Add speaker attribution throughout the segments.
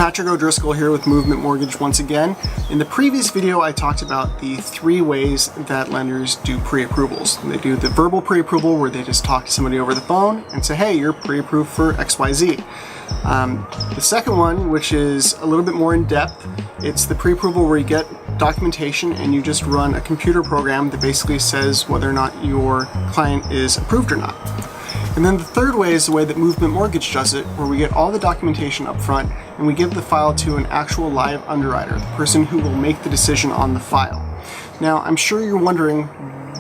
Speaker 1: Patrick O'Driscoll here with Movement Mortgage once again. In the previous video, I talked about the 3 ways that lenders do pre-approvals. They do the verbal pre-approval where they just talk to somebody over the phone and say, hey, you're pre-approved for XYZ. The second one, which is a little bit more in depth, it's the pre-approval where you get documentation and you just run a computer program that basically says whether or not your client is approved or not. And then the third way is the way that Movement Mortgage does it, where we get all the documentation up front and we give the file to an actual live underwriter, the person who will make the decision on the file. Now, I'm sure you're wondering,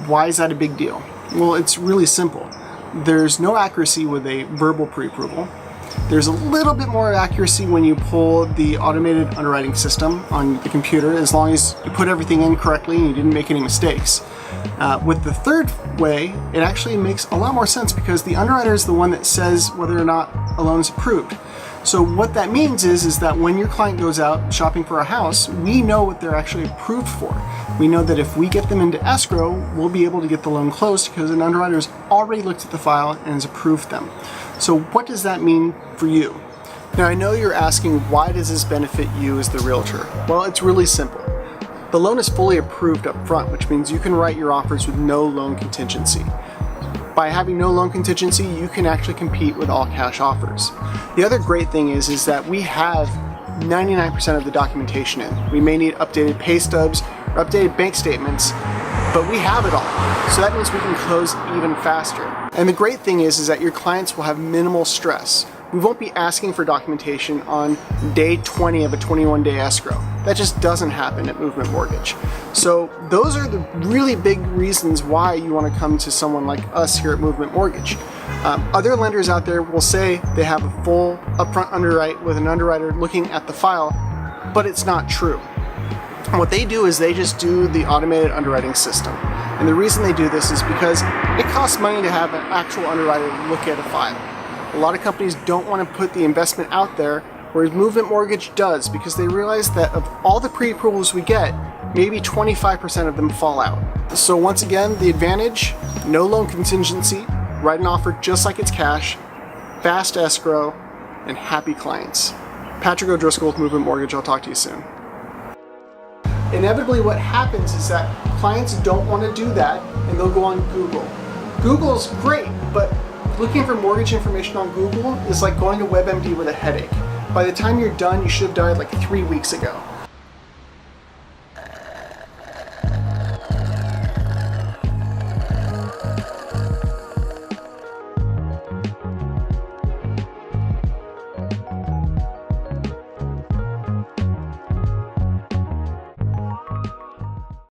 Speaker 1: why is that a big deal? Well, it's really simple. There's no accuracy with a verbal pre-approval. There's a little bit more accuracy when you pull the automated underwriting system on the computer, as long as you put everything in correctly and you didn't make any mistakes. With the third way, it actually makes a lot more sense because the underwriter is the one that says whether or not a loan is approved. So what that means is that when your client goes out shopping for a house, we know what they're actually approved for. We know that if we get them into escrow, we'll be able to get the loan closed because an underwriter has already looked at the file and has approved them. So what does that mean for you? Now, I know you're asking, why does this benefit you as the realtor? Well, it's really simple. The loan is fully approved up front, which means you can write your offers with no loan contingency. By having no loan contingency, you can actually compete with all cash offers. The other great thing is that we have 99% of the documentation in. We may need updated pay stubs or updated bank statements, but we have it all. So that means we can close even faster. And the great thing is that your clients will have minimal stress. We won't be asking for documentation on day 20 of a 21-day escrow. That just doesn't happen at Movement Mortgage. So those are the really big reasons why you want to come to someone like us here at Movement Mortgage. Other lenders out there will say they have a full upfront underwrite with an underwriter looking at the file, but it's not true. What they do is they just do the automated underwriting system. And the reason they do this is because it costs money to have an actual underwriter look at a file. A lot of companies don't want to put the investment out there, whereas Movement Mortgage does, because they realize that of all the pre-approvals we get, maybe 25% of them fall out. So once again, the advantage, no loan contingency, write an offer just like it's cash, fast escrow, and happy clients. Patrick O'Driscoll with Movement Mortgage. I'll talk to you soon. Inevitably what happens is that clients don't want to do that and they'll go on Google. Google's great, but looking for mortgage information on Google is like going to WebMD with a headache. By the time you're done, you should have done it like 3 weeks ago.